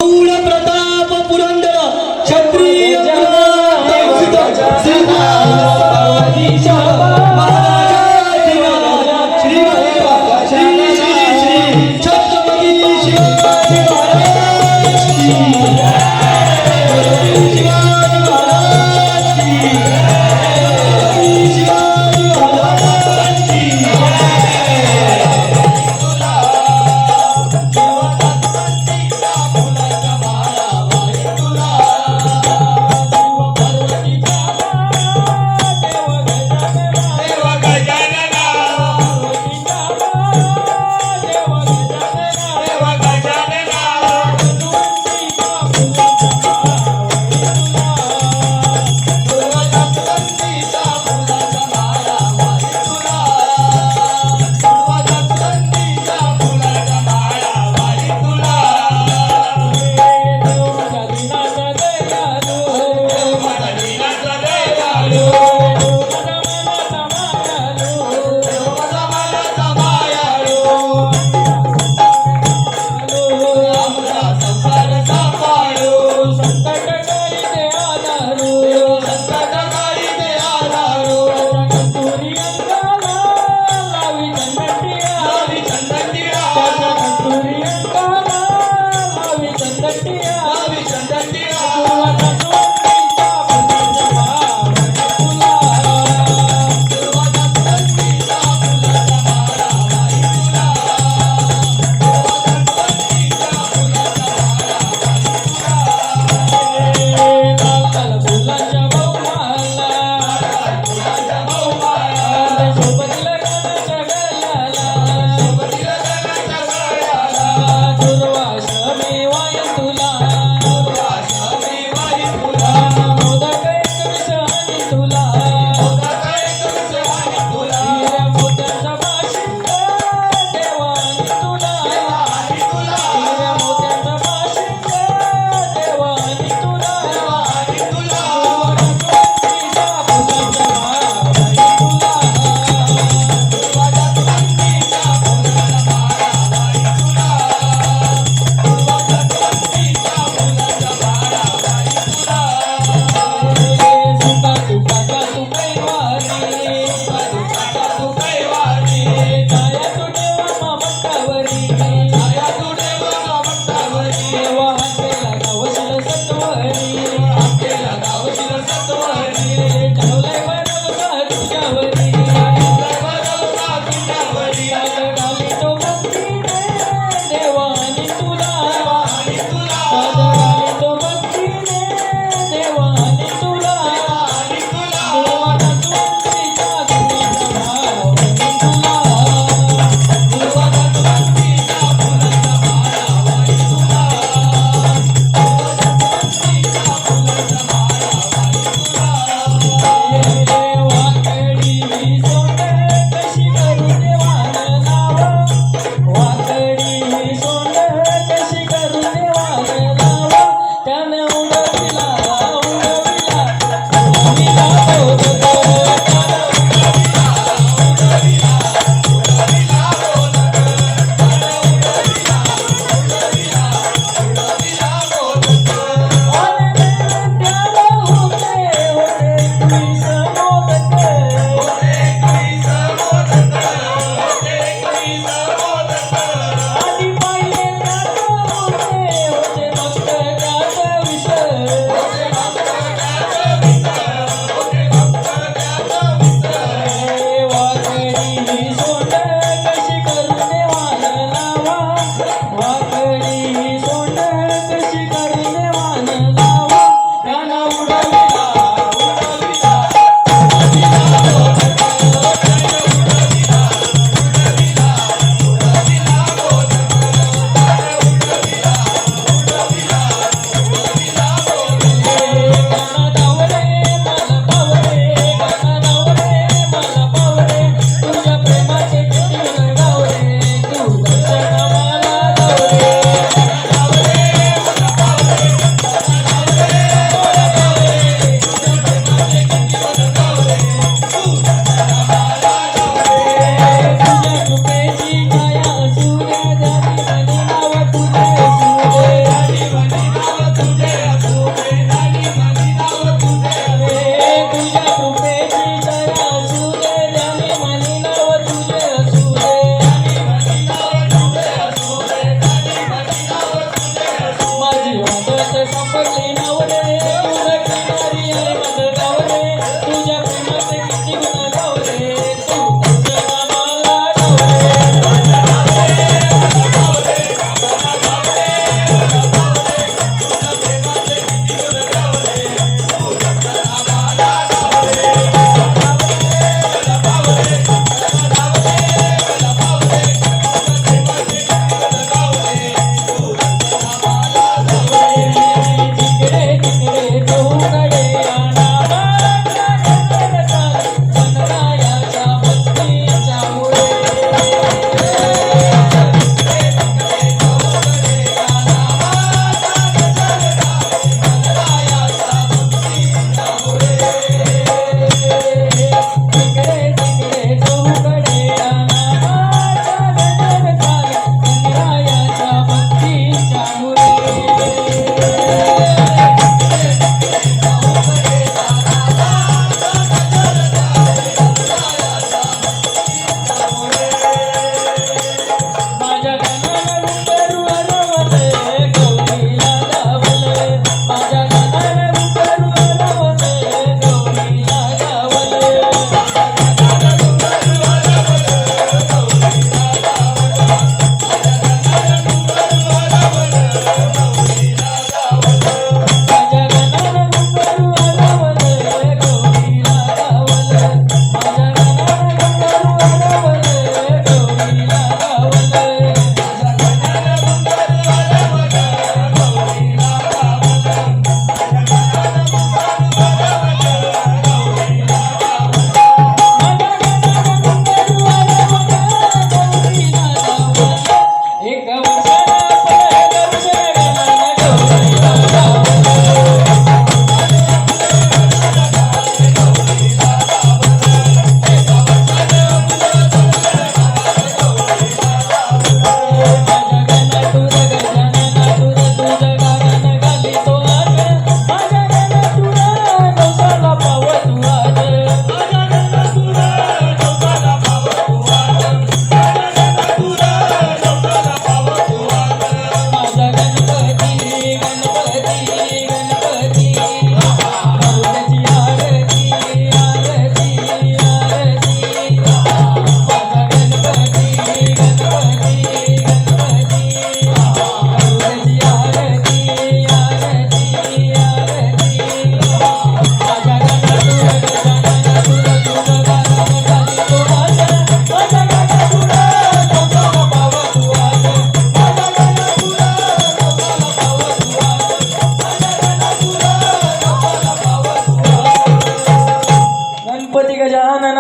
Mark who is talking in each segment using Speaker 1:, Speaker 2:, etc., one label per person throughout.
Speaker 1: प्रताप पुरंदर क्षत्रिय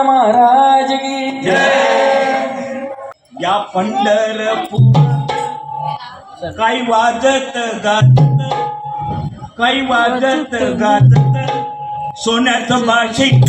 Speaker 1: महाराज की
Speaker 2: जय. या पंढरपूर काही वाजत गाजत, काही वाजत गाजत, सोन्याचं बाशिंग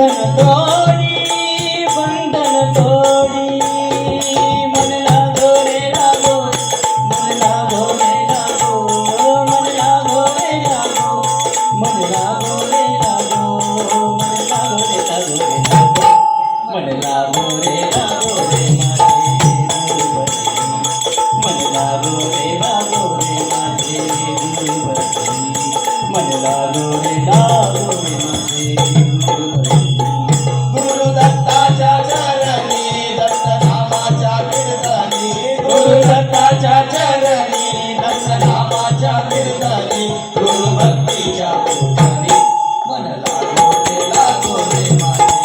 Speaker 1: बंधन तोडी मन लागो रे लागो मन लागो रे लागो मन लागो रे लागो मन लागो रे लागो मन लागो रे लागो मन लागो रे लागो रे मन लागो रे लागो रे माझे गुरुवर्षी मन लागो रे लागो रे माझे गुरुवर्षी गुरु दत्ताच्या चरणी दत्त नामाच्या कीर्तनी गुरु दत्ताच्या चरणी दत्त नामाच्या कीर्तनी गुरु भक्तीच्या पूजनी मन लागो रे माझे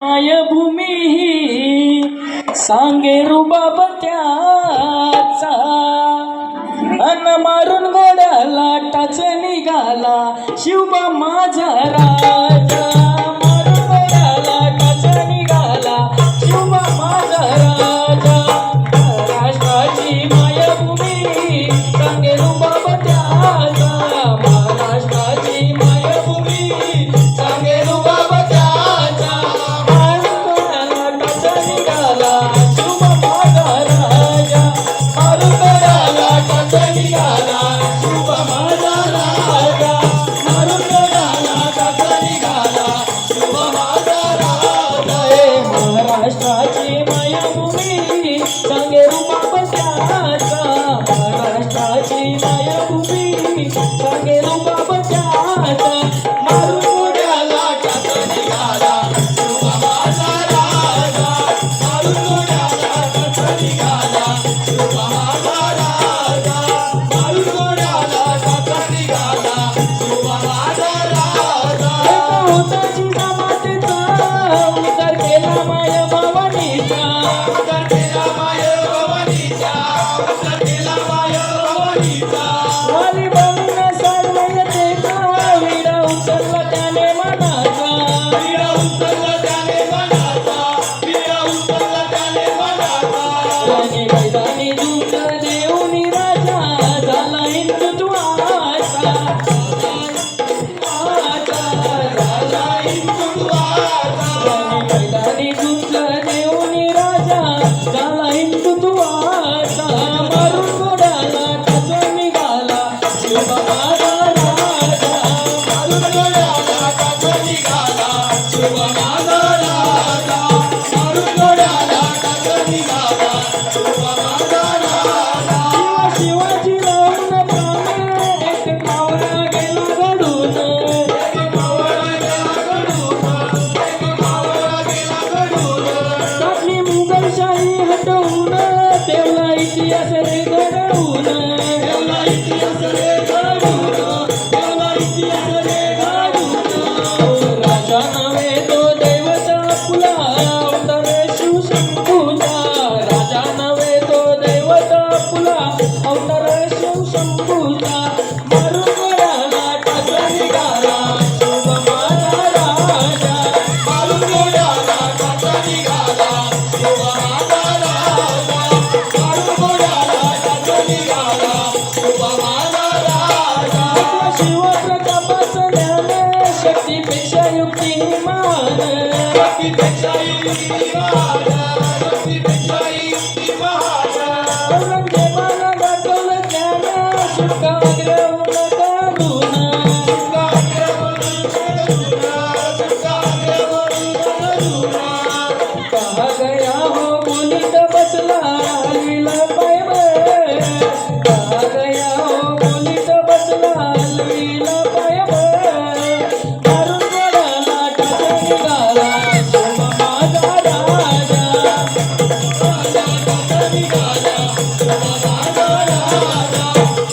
Speaker 1: मायभूमी ही सांगे रुबाब त्याचा अन मारून गोड्याला टाच निघाला शिवबा माझा राजा मारून गोड्याला टाच निघाला शिवबा माझा राजा महाराष्ट्राची मायभूमी सांगे रुबाब त्याचा महाराष्ट्राची मायभूमी सांगे रुबाब त्याचा महाराष्ट्राची मायभूमी सांगे रुबाब त्याचा महाराष्ट्राची मायभूमी सांगे रुबाब त्याचा मारून गोड्याला टाच निघाला शिवबा माझा राजा मारून गोड्याला टाच निघाला शिवबा माझा राजा मारून गोड्याला टाच निघाला शिवबा माझा राजा होताची जमातीचा उद्धार केला माय भवानीचा उद्धार केला माय भवानीचा उद्धार केला माय भवानीचा वाली बनून साडवयते का विडा उचलला त्याने मनाचा विडा उचलला त्याने मनाचा विडा उचलला त्याने मनाचा त्याने मैदानी झुंज देऊनी राजा झाला हिंदुत्वाचा झाला हिंदुत्वाचा त्याने मैदानी झुंज देऊनी राजा झाला हिंदुत्वाचा मारून गोड्याला टाच निघाला शिवबा माझा राजा मारून गोड्याला टाच निघाला शिवबा माझा राजा मारून गोड्याला टाच निघाला शिवबा माझा राजा शिवाजी राहून प्राणे एक मावळा गेला घडून एक मावळा गेला घडून एक मावळा गेला घडून टाकली मुघलशाही हटवून ठेवला इतिहास रे घडवून ठेवला इतिहास रे घडवून ठेवला इतिहास रे घडवून राजा नव्हे तो दैवता आपला अवतार शिवशंभूचा राजा नव्हे तो दैवता आपला अवतार शिवशंभूचा मारून गोड्याला टाच निघाला शिवबा माझा राजा मारून गोड्याला टाच निघाला शिवबा माझा राजा मारून गोड्याला टाच निघाला शिवबा माझा राजा शिवप्रतापाचं ज्ञान शक्तीपेक्षा युक्ती महान शक्तीपेक्षा युक्ती महान शक्तीपेक्षा युक्ती महान औरंगजेबाला दाखवलं ज्ञान शुकाग्रहून काढून शुकाग्रहून काढून कहा गया हो बोलीत बसला हलविला पाय कहा गया हो बोलीत बसला हलविला पाय मारून गोड्याला टाच निघाला शिवबा माझा राजा माझा टाच निघाला शिवबा माझा राजा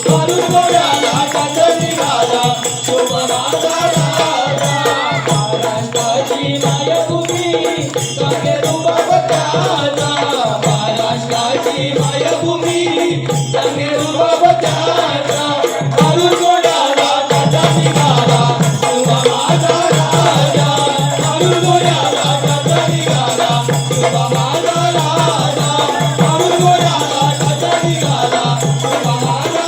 Speaker 1: मारून गोड्याला टाच निघाला शिवबा माझा राजा महाराष्ट्राची मायभूमी सांगे रुबाब त्याचा महाराष्ट्राची
Speaker 2: माझी मायभूमी सांगे रुबाब त्याचा मारून गोड्याला त्याचा निघाला तुझा माझा राजा मारून गोड्याला त्याचा निघाला तुझा माझा राजा मारून गोड्याला त्याचा निघाला तुझा माझा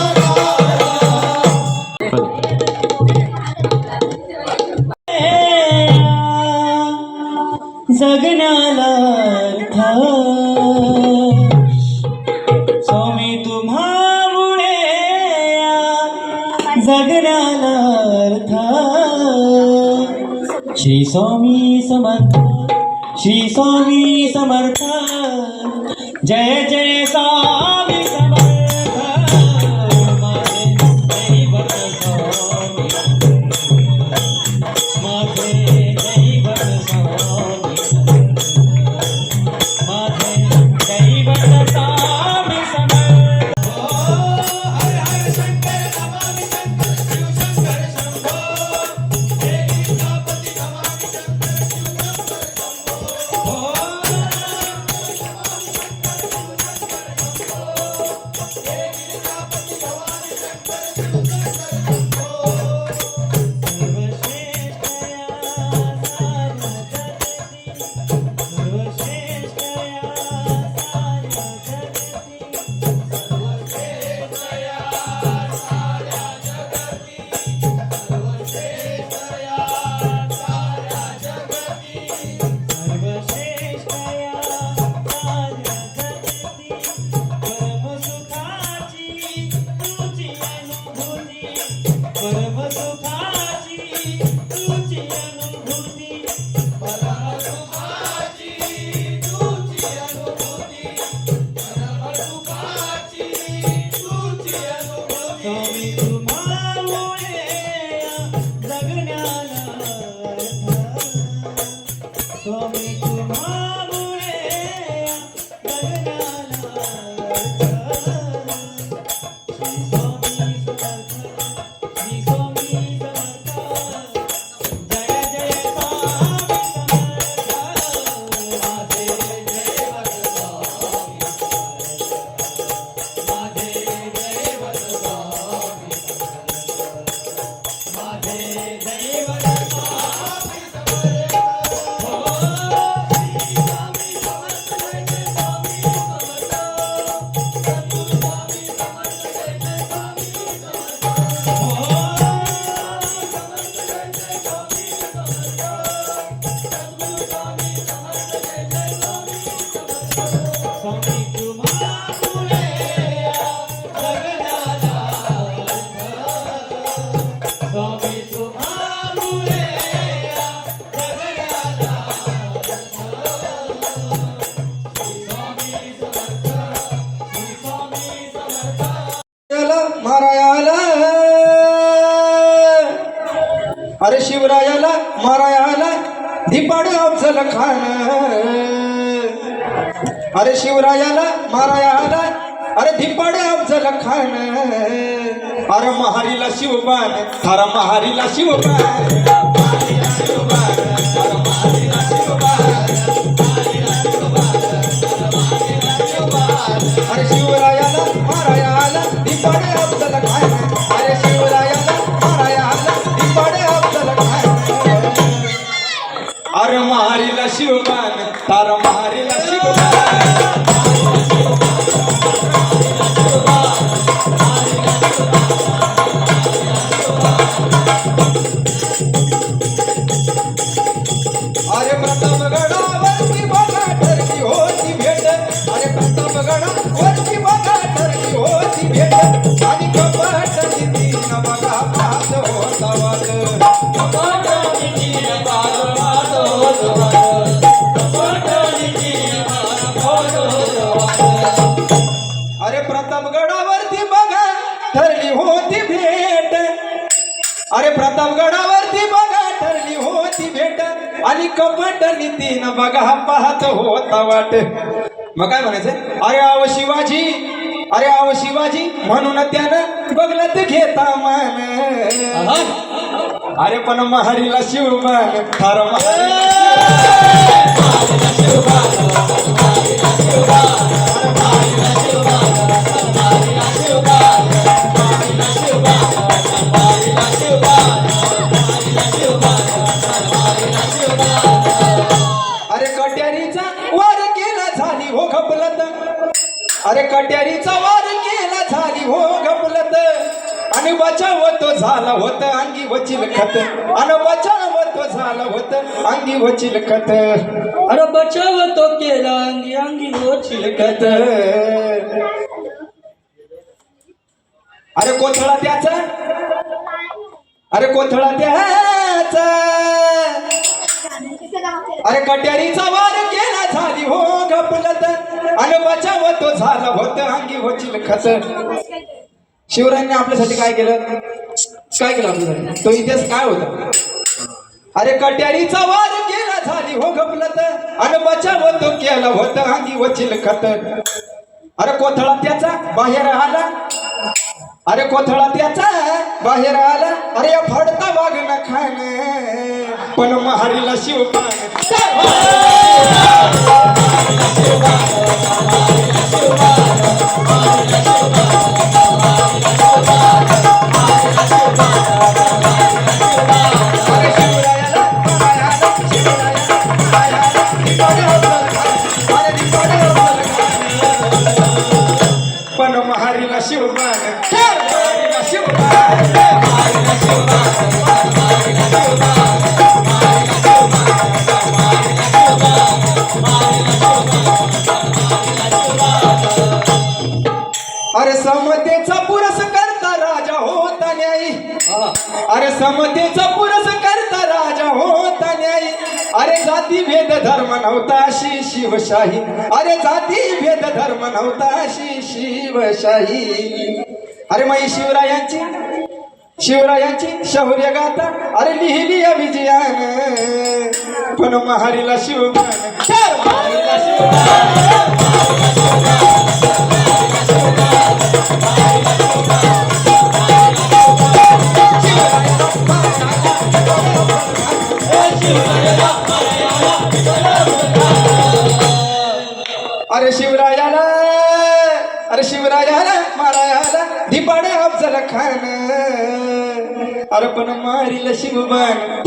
Speaker 1: जगण्याला अर्थ स्वामी तुम्हामुळे जगण्याला अर्थ श्री स्वामी समर्थ श्री स्वामी समर्थ जय जय स्वामी समर्थ माझे दैवत स्वामी माझे दैवत स्वामी माझे दैवत स्वामी समर्थ
Speaker 2: हर हर शंकर नमामि शंकर शिव शंकर शंभो हे गणपती नमामि शंकर शिव शंकर शंभो
Speaker 1: स्वामी तुम्हामुळे जगण्याला अर्थ स्वामी तुम्हामुळे जगण्याला अर्थ श्री स्वामी समर्थ श्री स्वामी समर्थ जय जय स्वामी समर्थ माझे दैवत स्वामी माझे दैवत स्वामी माझे दैवत स्वामी स्वामी तुम्हामुळे जगण्याला अर्थ स्वामी तुम्हामुळे जगण्याला श्री स्वामी समर्थ
Speaker 3: मारायाला अरे शिवरायाला मारायाला धिपाड अफजल खान अरे शिवरायाला मारायाला अरे धिपाड अफजल खान अरे महारीला शिवबान अरे महारीला शिवबान महारीला शिवबान अरे महारीला शिवबान अरे शिवरायाला मारायाला धिपाड अफजल खान अरे शिवरायाला मारायाला धिपाड अफजल खान अरे महारीला शिवबान तार महारीला शिवबान अरे प्रतापगडावरची बघा ठरली होती भेट अरे प्रतापगडावरची बघा ठरली होती भेट आणि कपाट निधी न बघा पाहत होता वाट अरे प्रतापगडावरती बघा ठरली होती भेट अरे प्रतापगडावरती बघा ठरली होती भेट आणि कपट नीतीनं बघा पाहत होता वाट मग काय म्हणायचं अरे आव शिवाजी म्हणून त्यानं बघलत घेता मान अरे पण महारीला शिवबान थार महारीला शिवबान अरे कट्यारीचा वार केला झाली हो गपलत आणि बचाव तो झाला होत अंगी वचील खत आणि बचाव तो झाला होत अंगी वचील खत
Speaker 1: अरे बचाव तो केला अंगी अंगी हो चिलकत
Speaker 3: अरे कोथळा त्याचा अरे कोथळा त्याचा अरे कट्यारीचा वार केला झाली हो गपलत आणि बचाव तो झाला होत अंगी वचील खत शिवरायांनी आपल्यासाठी काय केलं आपल्यासाठी तो इतिहास काय होता अरे कट्यारीचा वार केला झाली हो गपलत आणि बचाव तो केला होत अंगी वचील खत अरे कोथळा त्याचा बाहेर आला अरे कोथळा त्याचा बाहेर आला अरे या फडता वाघ न खान पण महारीला शिवपान पण महारीला शिवपान अरे समतेचा पुरस्कर्ता राजा होता न्यायी अरे समतेचा पुरस्कर्ता राजा होता न्यायी अरे जाती भेद धर्म नव्हता अशी शिवशाही अरे जाती भेद धर्म नव्हता अशी शिवशाही अरे माई शिवरायांची शौर्य गाथा अरे लिहिली या विजयान पण महारीला शिवगान अरे शिवरायाला मारायाला धिपाडे अफजल खान अरे पण मारील शिवबान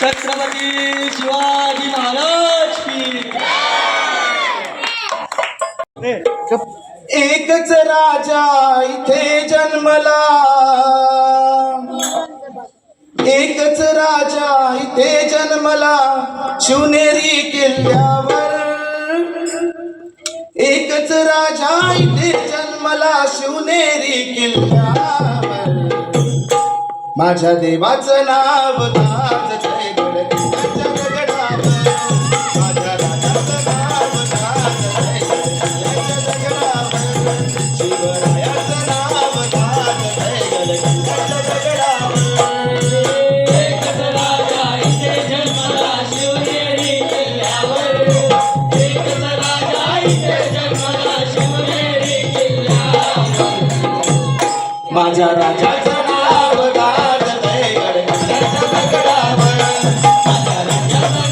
Speaker 1: छत्रपती शिवाजी महाराज की
Speaker 3: एकच राजा इथे जन्मला एकच राजा इथे जन्मला शिवनेरी किल्ल्यावर एकच राजा इथे जन्मला शिवनेरी किल्ल्यावर माझ्या देवाचं नाव गाजतंय गडकिल्ल्याच्या दगडावर माझ्या राजाचं नाव गाजतंय गडकिल्ल्याच्या दगडावर शिवरायाचं नाव गाजतंय गडकिल्ल्याच्या दगडावर
Speaker 1: एकच राजा इथे जन्मला शिवनेरी किल्ल्यावर एकच राजा इथे जन्मला शिवनेरी किल्ल्यावर
Speaker 3: माझ्या राजाचं नाव गाजतंय गडकिल्ल्याच्या दगडावर
Speaker 1: माझ्या राजाचं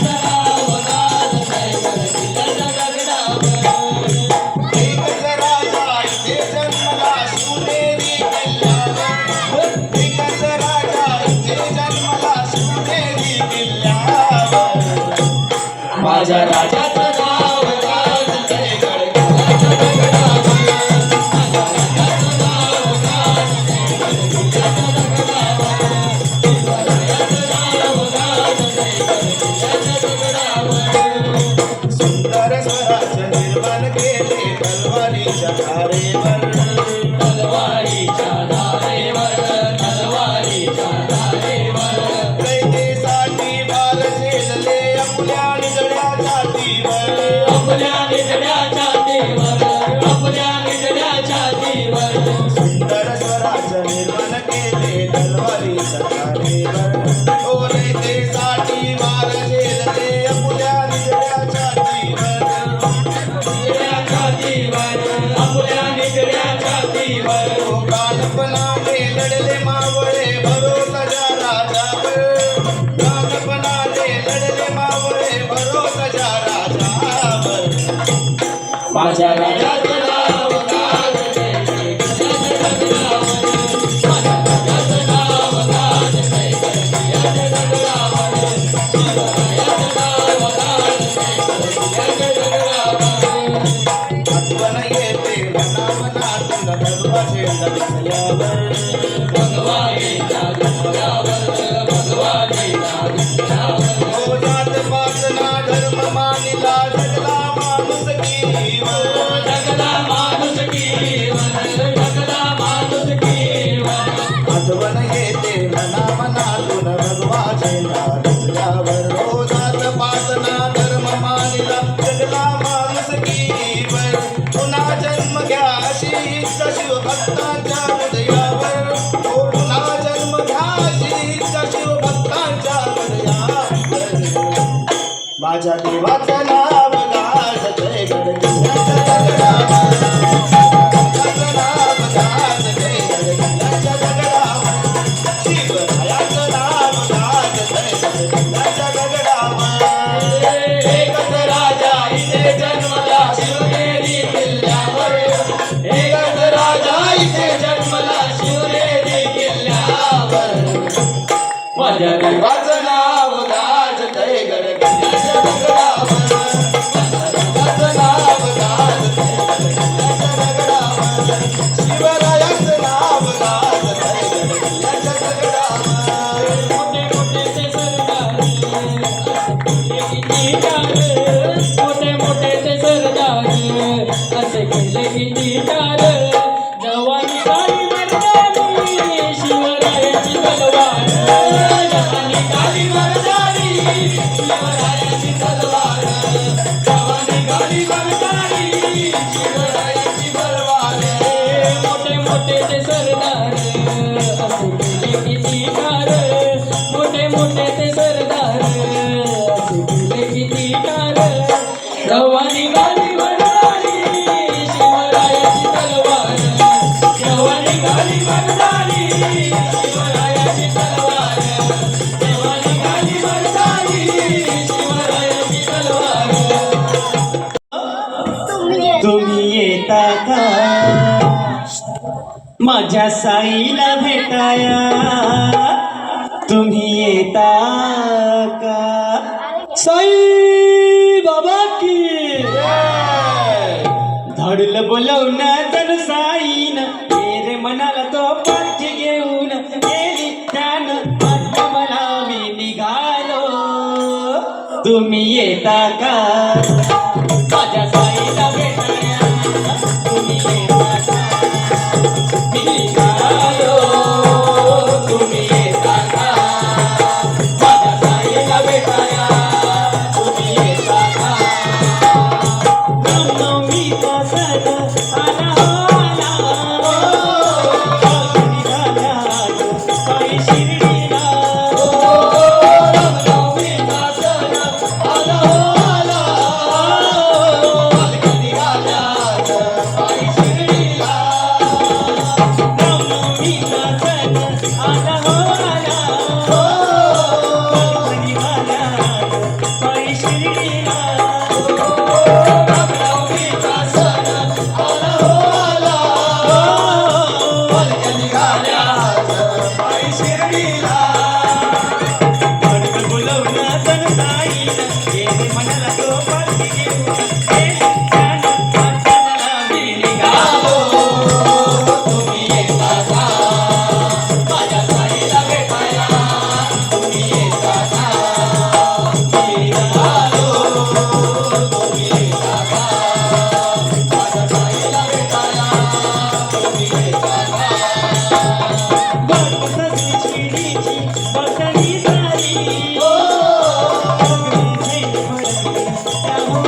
Speaker 1: नाव गाजतंय गडकिल्ल्याच्या दगडावर
Speaker 3: एकच राजा इथे जन्मला शिवनेरी किल्ल्यावर एकच राजा इथे जन्मला शिवनेरी किल्ल्यावर
Speaker 1: माझ्या राजाचं नाव गाजतंय
Speaker 3: गडकिल्ल्याच्या दगडावर सुंदर स्वराज्य निर्माण केले तलवारीच्या धारेवर
Speaker 1: तलवारीच्या धारेवर तलवारीच्या धारेवर
Speaker 3: कैदेसाठी बाल झेलले आपल्या निजड्या जातीवर
Speaker 1: माझ्या राजाचं नाव गाजते माझ्या राजाचं नाव गाजते गडकिल्ल्याच्या दगडावर शिवरायाचं नाव गाजते गडकिल्ल्याच्या दगडावर
Speaker 2: आठवण येते मनामनातून भगवा झेंडा दिसल्यावर
Speaker 1: भगवा येता दिसल्यावर भगवा येता दिसल्यावर
Speaker 2: हो जात पात ना धर्म मानिला जगला माणूस कीवर
Speaker 1: जगला माणूस कीवर जगला माणूस कीवर
Speaker 2: आठवण येते मनामनातून भगवा झेंडा दिसल्यावर हो जात पात ना धर्म मानिला जगला माणूस कीवर पुन्हा जन्म घ्या अशी इच्छा शिवभक्तांच्या हृदयावर हो पुन्हा जन्म घ्या अशी इच्छा शिवभक्तांच्या हृदयावर माझ्या देवाचं नाव गाजतंय गडकिल्ल्याच्या दगडावर देवाचं नाव गाजतंय गडकिल्ल्याच्या दगडावर शिवरायाचं नाव गाजतंय गडकिल्ल्याच्या दगडावर
Speaker 1: एकच राजा इथे जन्मला शिवनेरी किल्ल्यावर एकच राजा इथे जन्मला शिवनेरी किल्ल्यावर माझ्या देवाचं नाव गाजतंय गडकिल्ल्याच्या दगडावर
Speaker 2: देवाचं नाव गाजतंय गडकिल्ल्याच्या दगडावर शिवरायाचं नाव गाजतंय गडकिल्ल्याच्या दगडावर
Speaker 1: मोठे मोठे ते सरदार मोठे मोठे ते सरदार असे केले किती टार जवानी काळी मर्दानी शिवरायाची तलवार जवानी काळी मर्दानी शिवरायाची तलवार जवानी काळी मर्दानी शिवरायाची तलवार मोठे मोठे ते सरदार असे केले किती टार मोठे मोठे ते सरदार असे केले किती टार जवानी गाली वरदानी शिवरायाची तलवार जवानी गाली वरदानी शिवरायाची तलवार जवानी गाली वरदानी शिवरायाची तलवार तुम्ही येता का माझ्या साईला भेटाया तुम्ही येता का साई बाबा की धाडलं बोलवणं जण साईन रे मनाला तो पाठी घेऊन गेली त्यानं आता मला मी निघालो तुम्ही येता का माझ्या साईला भेटाया तुम्ही येता का मी निघालो तुम्ही येता का माझ्या साईला भेटाया तुम्ही येता का रामनवमीचा सण आला हो आला साई शिर्डीला रामनवमीचा सण आला हो आला पालखी निघाल्या साई शिर्डीला रामनवमीचा सण आला हो आला पालखी निघाल्या साई शिर्डीला रामनवमीचा सण आला हो आला पालख्या निघाल्या साई शिर्डीला धडक बोलवलं जण साईनं गेले मनाला तो पालखी घेऊन गेली त्यानं आता मला मी निघालो तुम्ही येता का माझ्या साईला भेटाया तुम्ही येता का मी निघालो तुम्ही येता का माझ्या साईला भेटाया तुम्ही येता का बरकती शिडीची बसली सारी ओ अगदी भडकली त्यामुळे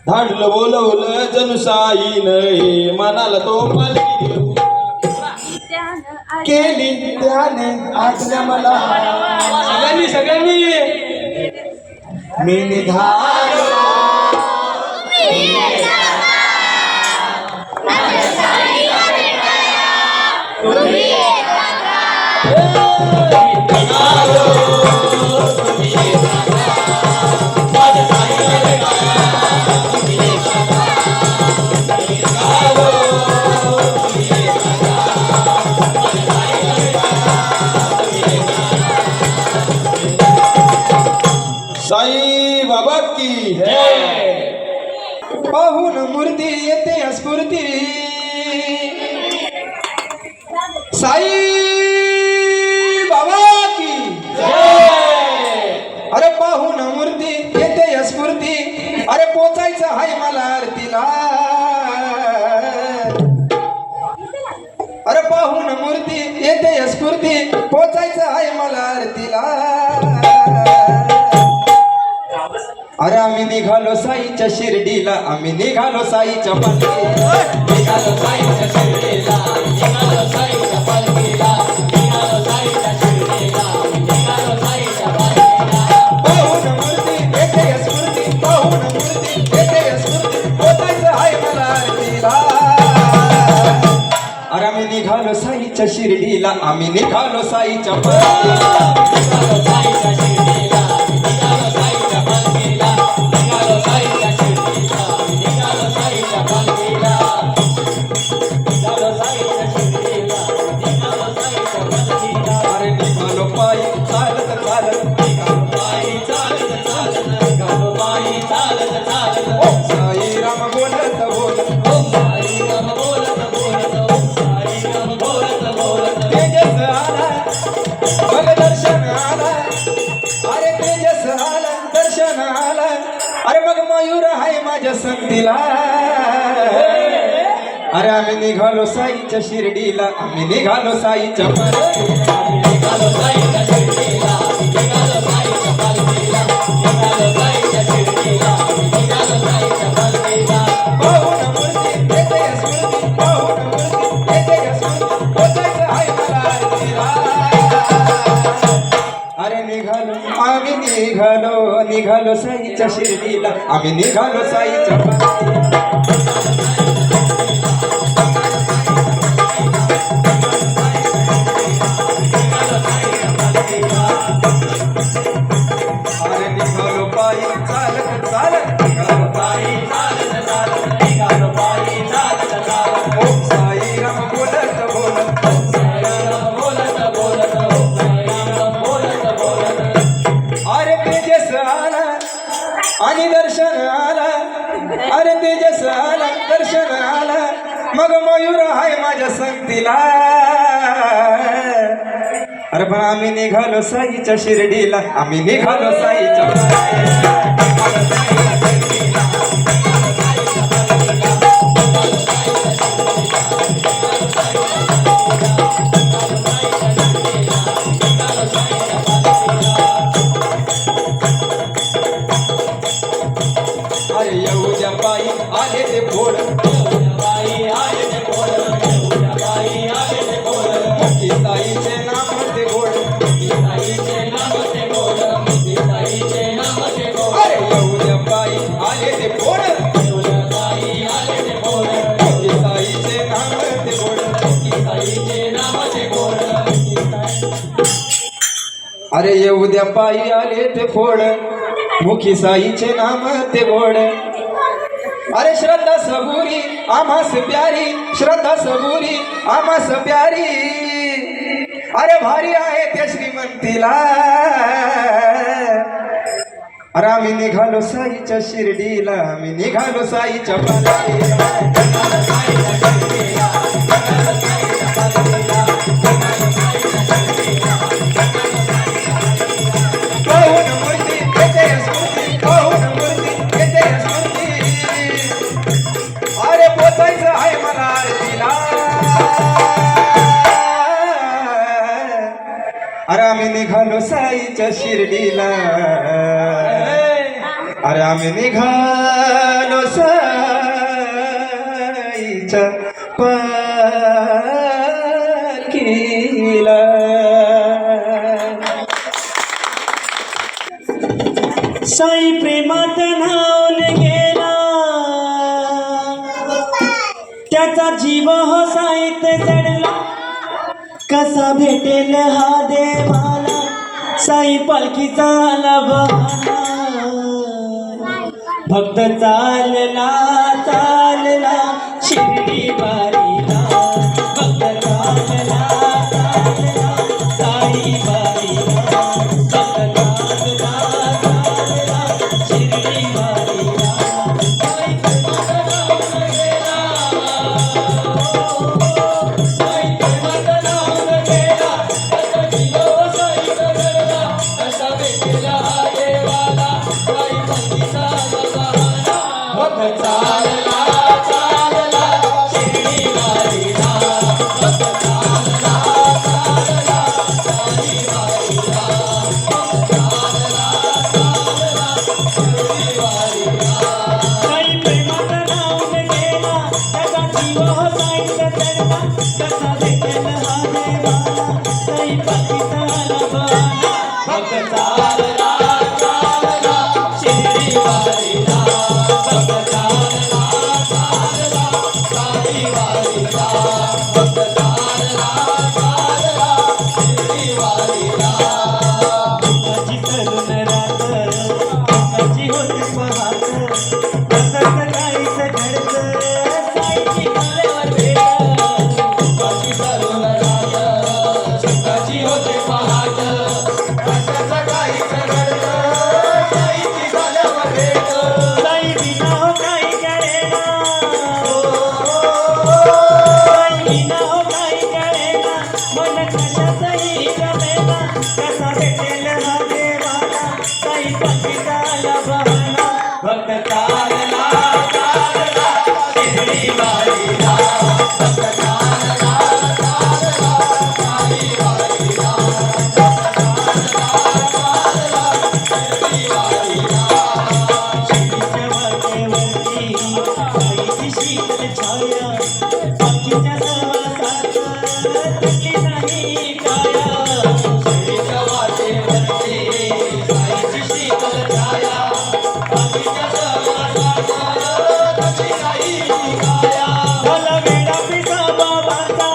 Speaker 2: धाडलं बोलवलं जणू साईन हे मनाला तो पालखी देऊ
Speaker 3: केली त्याने आजल्या मला
Speaker 2: सगळ्यांनी
Speaker 3: मी निघालो
Speaker 2: साई बाबा की
Speaker 3: पाहून मूर्ती येते स्फूर्ती साई बाबा की अरे पाहून मूर्ती येते स्फूर्ती अरे पोचायचं आहे मला आरतीला अरे पाहून मूर्ती येते स्फूर्ती पोचायचं आहे मला आरतीला अरे आम्ही निघालो साईच्या शिर्डीला आम्ही निघालो साईच्या पालखीला
Speaker 1: निघालो साईच्या शिर्डीला निघालो साईच्या पालखीला निघालो साईच्या शिर्डीला निघालो साईच्या पालखीला
Speaker 3: पाहून मूर्ती येते स्फूर्ती पाहून मूर्ती येते स्फूर्ती पोचायचं आहे मला आरतीला अरे आम्ही निघालो साईच्या शिर्डीला आम्ही निघालो साईच्या पालखीला
Speaker 1: निघालो साईच्या शिर्डीला निघालो साईच्या पालखीला निघालो साईच्या शिर्डीला निघालो साईच्या पालखीला निघालो साईच्या शिर्डीला निघालो साईच्या पालखीला
Speaker 3: अरे निघालो पायी चालत चालत
Speaker 1: निघालो पायी चालत चालत निघालो पायी चालत चालत
Speaker 3: ओम साईराम बोलत बोलत
Speaker 1: ओम साईराम बोलत बोलत ओम साईराम बोलत बोलत
Speaker 3: तेजस आला मग दर्शन आला अरे तेजस आला दर्शन आला अरे मग मयूर आहे माझ्या संगतीला अरे आम्ही निघालो साईच्या शिर्डीला आम्ही निघालो साईच्या पालखीला
Speaker 1: निघालो साईच्या शिर्डीला निघालो साईच्या पालखीला निघालो साईच्या शिर्डीला निघालो साईच्या पालखीला
Speaker 3: पाहून मूर्ती येते स्मृती पाहून मूर्ती येते स्मृती पोचायचं आहे मला आरतीला अरे आम्ही निघालो साईच्या शिर्डीला आम्ही निघालो साईच्या पालखीला अरे निघालो पायी चालत चालत निघालो
Speaker 1: पायी चालत चालत निघालो पायी चालत चालत
Speaker 3: ओम साईराम बोलत बोलत
Speaker 1: ओम साईराम बोलत बोलत ओम साईराम बोलत बोलत
Speaker 3: अरे तेजस आला आणि दर्शन आला अरे तेजस आला दर्शन आला मग मयूर आहे माझ्या संगतीला अरे पण आम्ही निघालो साईच्या शिर्डीला आम्ही निघालो साईच्या अरे येऊद्या पायी आले ते फोड
Speaker 1: पायी आले ते बोल पायी आले ते बोल
Speaker 3: मुखी साईचे नाम ते गोड
Speaker 1: साईचे नाम ते बोल साईचे नाम ते बोल
Speaker 3: अरे येऊद्या पायी आले ते फोड
Speaker 1: पायी आले ते बोल
Speaker 3: मुखी साईचे नाम ते गोड
Speaker 1: साईचे नाम ते बोल
Speaker 3: अरे येऊद्या पायी आले ते फोड मुखी साईचे नाम ते गोड अरे श्रद्धा सबुरी आम्हास प्यारी श्रद्धा सबुरी आम्हास प्यारी अरे भारी आहे त्या श्रीमंतीला अरे आम्ही निघालो साईच्या शिर्डीला आम्ही निघालो साईच्या पालखीला पाहून मूर्ती येते स्मृती पाहून मूर्ती येते स्मृती अरे पोचायचं आहे मला आरतीला अरे आम्ही निघालो साईच्या शिर्डीला अरे आम्ही निघालो साईच्या पालखीला.
Speaker 1: साई प्रेमात न्हाऊन गेला, त्याचा जीव हो साईत जडला. कसा भेटेल हा देवाला, साई पालखीचा आला बहाना. भक्त चालला चालला शिर्डी वारीला, भक्त चालला चालला साई वारीला, भक्त चालला चालला शिर्डी वारीला. साई प्रेमात न्हाऊन गेला, साई प्रेमात न्हाऊन गेला, त्याचा जीव साईत जडला. कसा भेटेल हा देवाला, साई पालखीचा बहाना. भक्त चालला चालला शिर्डी वारीला, भक्त चालला चालला साई वारीला, भक्त चालला चालला शिर्डी वारीला. साई प्रेमात न्हाऊन गेला, त्याचा जीव साईत जडला. कसा भेटेल हा देवाला, साई पालखीचा आला बहाना. भक्त चालला चालला शिर्डी वारीला, भक्त चालला चालला साई वारीला, भक्त चालला चालला शिर्डी वारीला. माझी तरुण रात, माझी होती पहाट, असंच काहीच घडतं साईची झाल्यावर भेट. माझी तरुण रात, माझी होती पहाट,
Speaker 3: असंच काहीच घडतं साईची झाल्यावर भेट.
Speaker 1: साई बिना हो काही कळेना, साई बिना हो काही कळेना, मन कशातही जमेना. कसा भेटेल हा देवाला, साई पालखीचा आला बहाना. भक्त चालला चालला शिर्डी वारीला, भक्त चालला चालला साई वारीला, भक्त चालला चालला शिर्डी वारीला. शिर्डीच्या वाटेवरती साईची शीतल छाया, पालखीच्या सहवासात तुटली नाही काया. शिर्डीच्या वाटेवरती साईची शीतल छाया, पालखीच्या सहवासात तुटली नाही काया. झाला वेडा पिसा बाबाचा,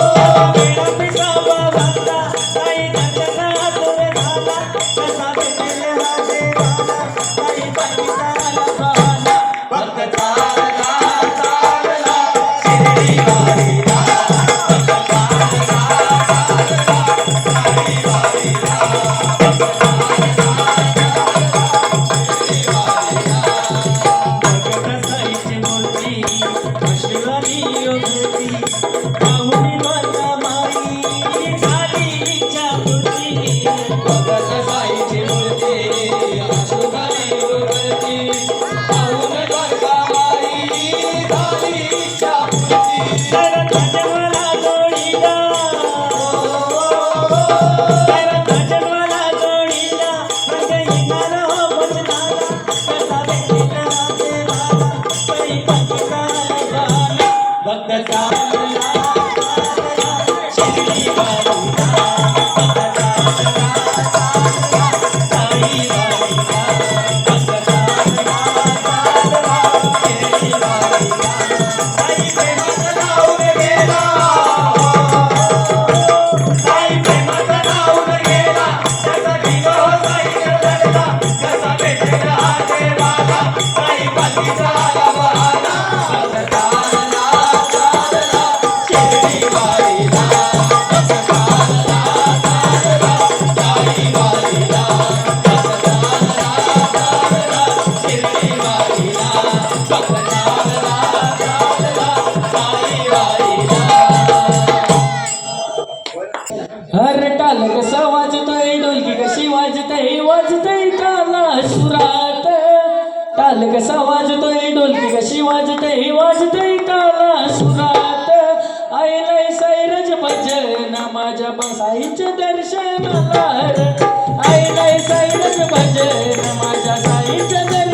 Speaker 1: झाला वेडा पिसा बाबाचा, साई नाचाचा आतुर झाला. कसा भेटेल हा देवाला, साई पालखीचा आला बहाना. भक्त चालला चालला शिर्डी वारीला, भक्त चालला चालला साई वारीला, भक्त चालला चालला शिर्डी वारीला. भक्त साईची मूर्ती अश्विनी योगती, पाहुणी माता माई झाली इच्छापूर्ती. भक्त साईची मूर्ती अश्विनी योगती, पाहुणी माता माई झाली इच्छापूर्ती. तर जन्माला जोडीला, तर जन्माला जोडीला, म्हणजे येणार हो भजनाला. कसा भेटेल हा देवाला, साई पालखीचा आला बहाना. भक्त चालला चालला शिर्डी वारीला, भक्त चालला चालला साई वारीला, भक्त चालला चालला शिर्डी वारीला. साई प्रेमात न्हाऊन गेला, साई प्रेमात न्हाऊन गेला, त्याचा जीव साईत जडला. कसा भेटेल हा देवाला, साई पालखीचा आला बहाना. भक्त चालला चालला शिर्डी वारीला, भक्त चालला चालला साई वारीला, भक्त चालला चालला शिर्डी वारीला, भक्त चालला चालला साई वारीला. हर टाल कसा वाजतोय, ढोलकी कशी वाजतय, वाजतय काला सुरात. टाल कसा वाजतोय, ढोलकी कशी वाजतय, वाजतय काला सुरात. आईलाय साईरज भजन माझ्या साईच्या दर्शनाला. आईलाय साईरज भजन माझ्या साईच्या दर्शनाला.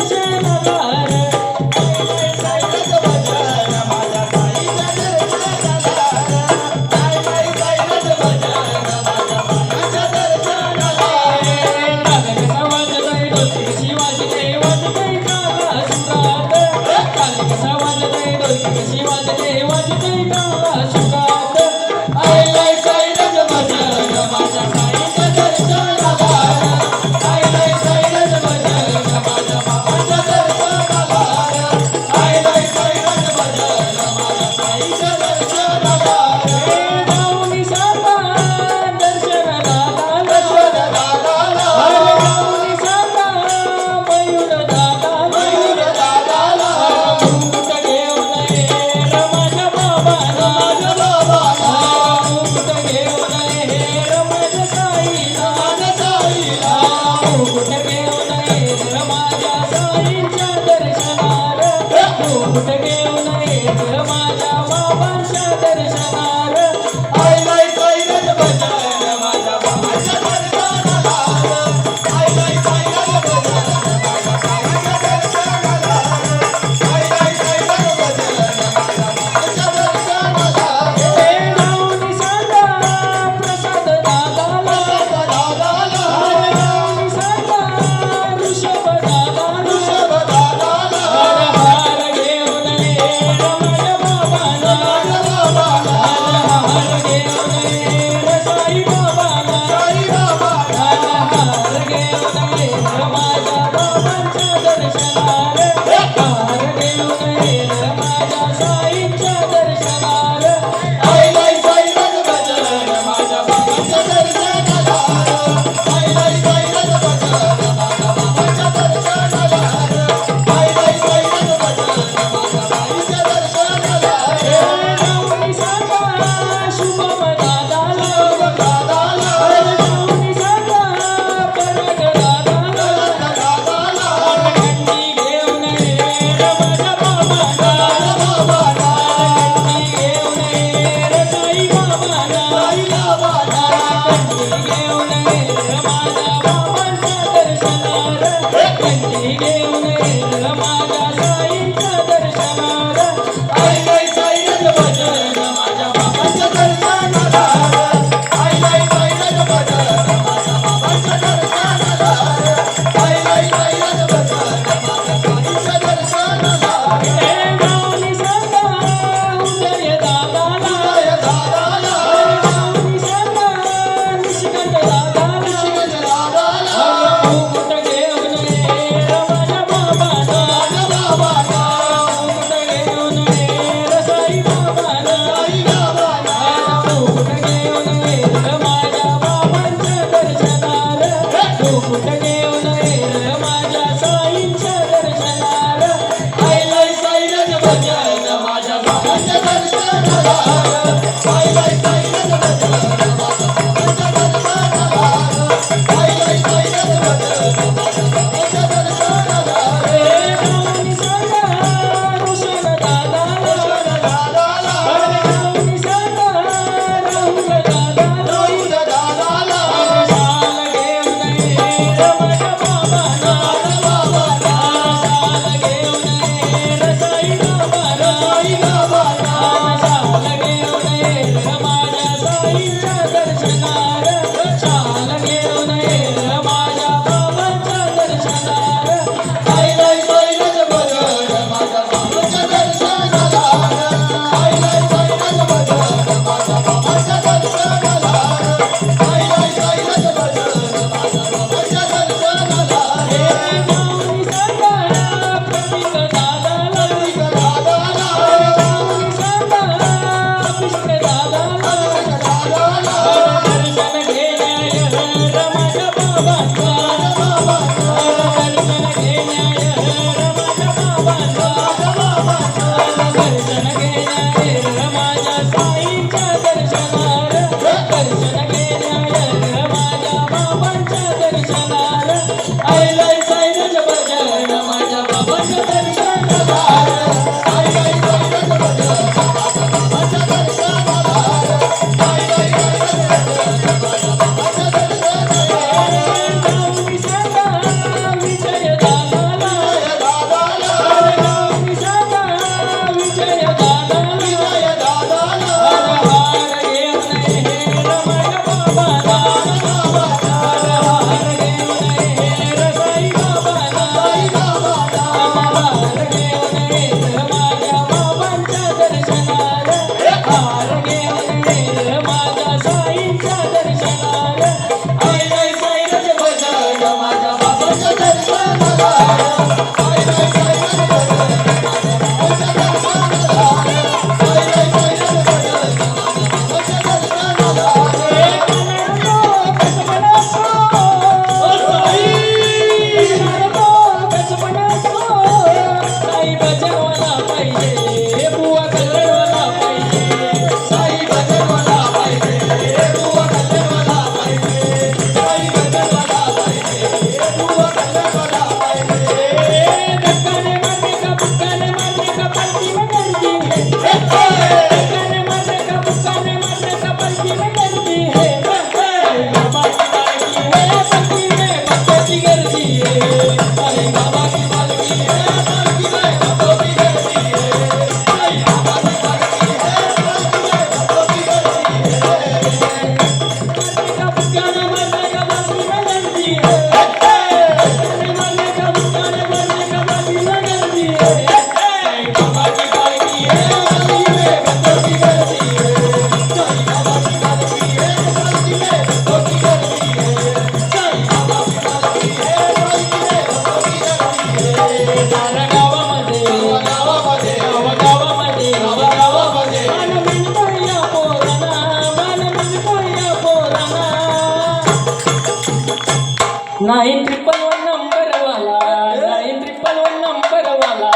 Speaker 1: 911 नंबरवाला 911 नंबरवाला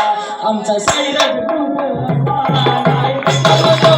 Speaker 1: आमचा साईराज ग्रुपवाला 911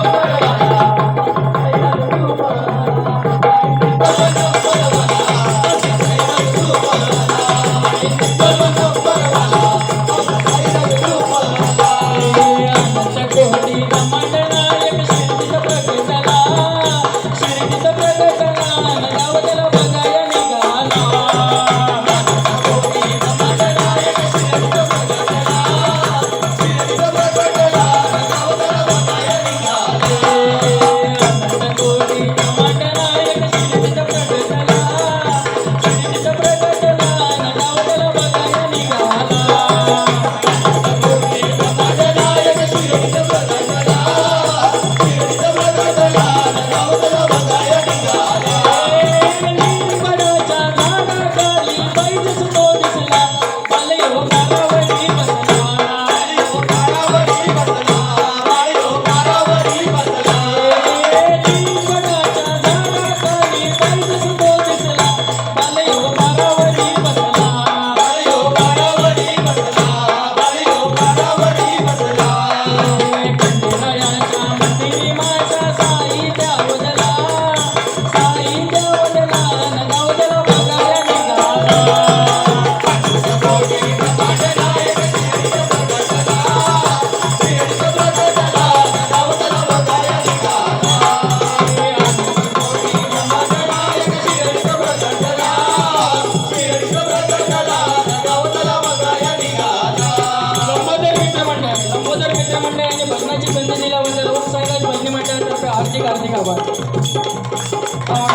Speaker 1: हार्दिक आभार.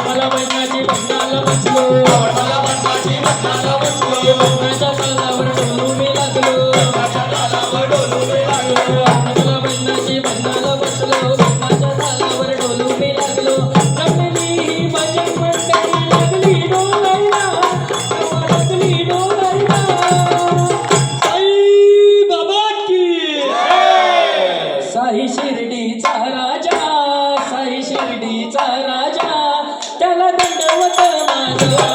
Speaker 1: मला बसण्याची बसण्याला बसलो बसण्याच्या तालावर डोलू मी लागलो मला बसण्याची बसण्याला बसलो बसण्याच्या तालावर डोलू मी लागलो लागली माझी मंडळी लागली डोलायला साई बाबा की साई शिर्डीचा राजा साई शिर्डीचा राजा त्याला दंडवत माझा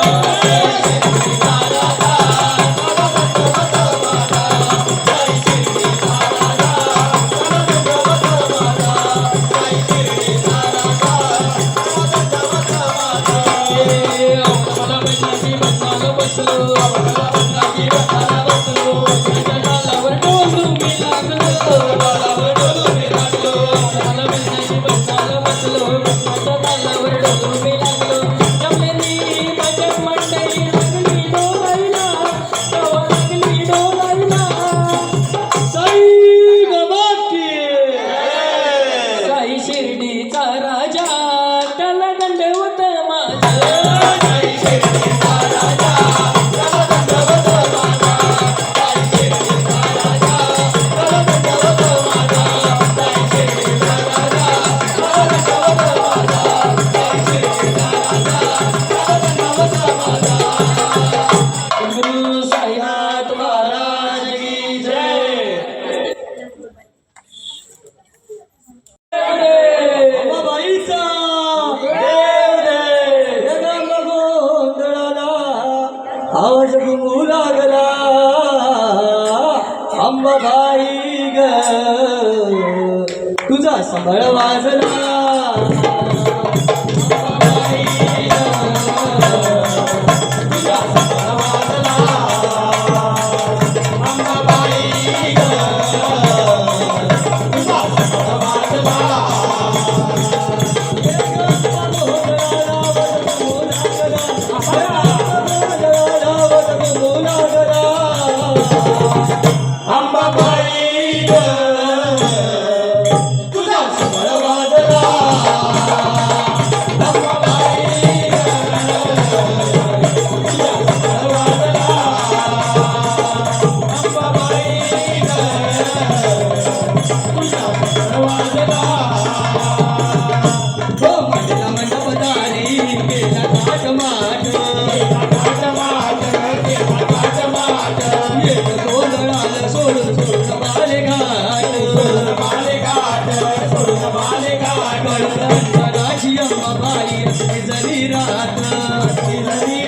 Speaker 1: आवाज घुमू लागला अंबाबाई ग तुझा संबळ वाजला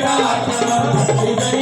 Speaker 1: रात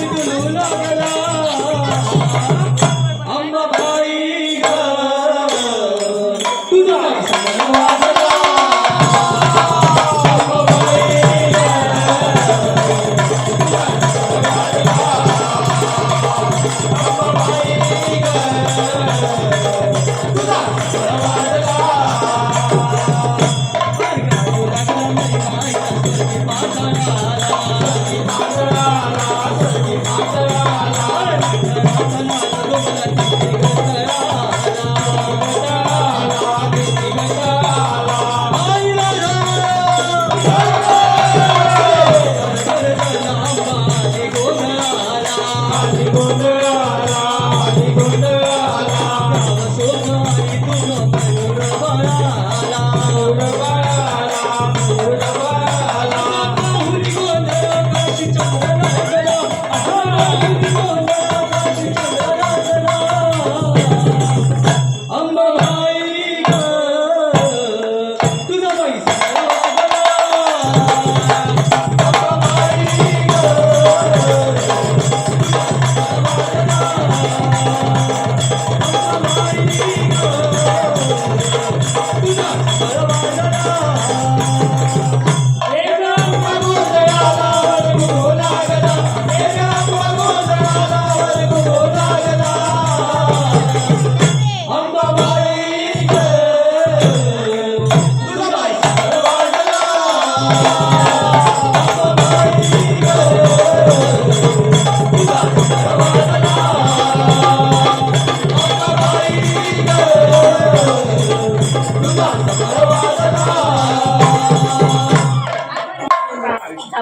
Speaker 1: डुलू लागला अंबाबाई ग तुझा सण वाजला अंबाबाई ग अंबाबाई ग तुझा सण वाजला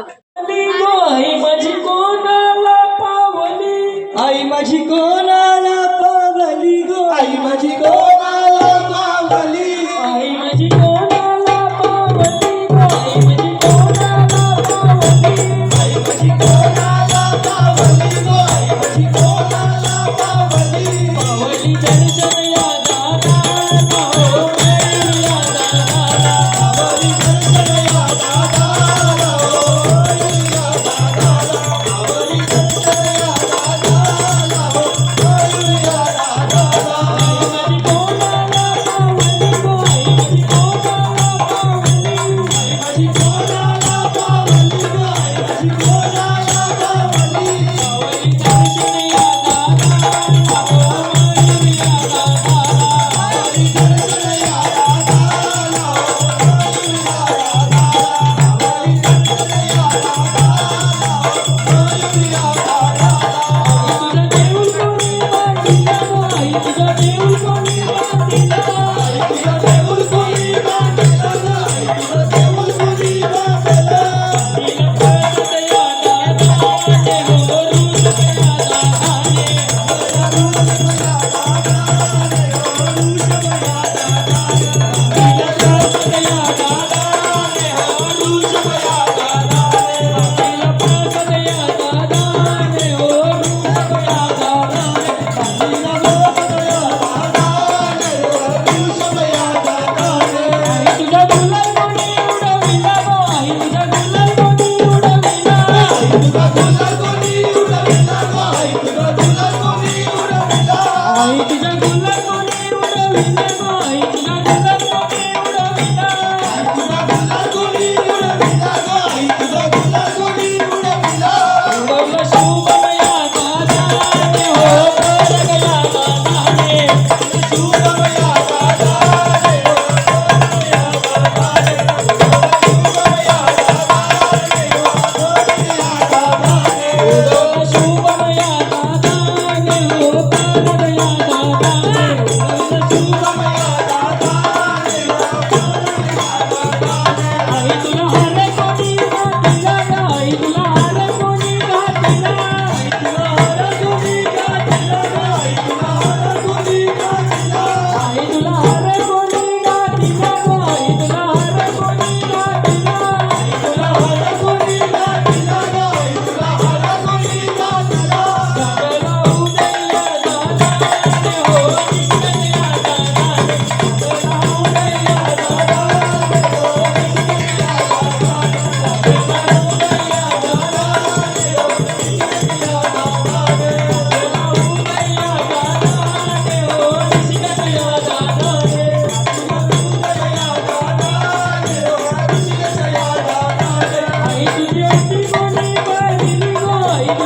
Speaker 1: आई माझी कोणाला पावली आई माझी कोणाला पावली गो आई माझी कोणाला पावली आई माझी कोणाला पावली गो आई माझी कोणाला पावली आई माझी कोणाला पावली गो आई माझी कोणाला पावली पावली दर्शन या दादा हो या दादा पावली दर्शन या दादा हो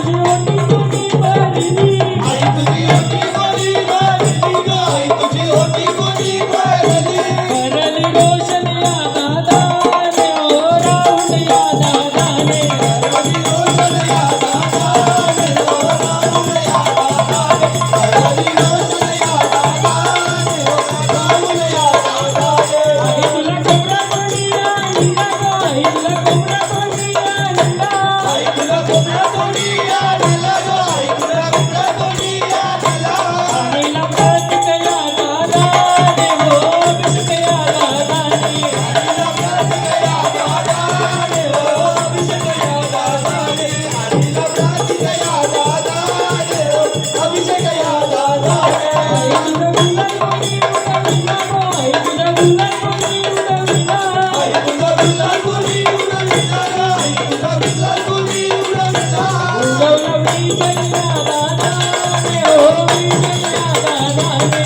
Speaker 1: तुझी ओटी कोणी भरली
Speaker 2: आई तुझी ओटी कोणी भरली ग आई तुझी ओटी कोणी भरली
Speaker 1: करली रोशन या दादाने ओ राहुल या दादाने
Speaker 2: करली रोशन या दादाने ओ राहुल या दादाने करली रोशन या दादाने ओ राहुल या दादाने
Speaker 1: आई तुला कोबरा कोणी आणला ग आई तुला कोबरा कोणी आणला
Speaker 2: आई तुला कोपरा कोणी आणला ग आई तुला कोपरा कोणी आणला
Speaker 1: आणीला प्रतीक या दादाने हो बिस्क या दादाने
Speaker 2: आणला प्रातिक या दादाने ओ अभिषेक या दादाने आणला प्रातिक या दादाने ओ अभिषेक या दादाने
Speaker 1: आई तुझा गुलाल कोणी उडविला गो आई तुझा गुलाल कोणी उडविला
Speaker 2: आई तुझा गुलाल कोणी उडविला ग आई तुझा गुलाल कोणी उडविला
Speaker 1: उडवला विजय या दादाने हो विजय या दादाने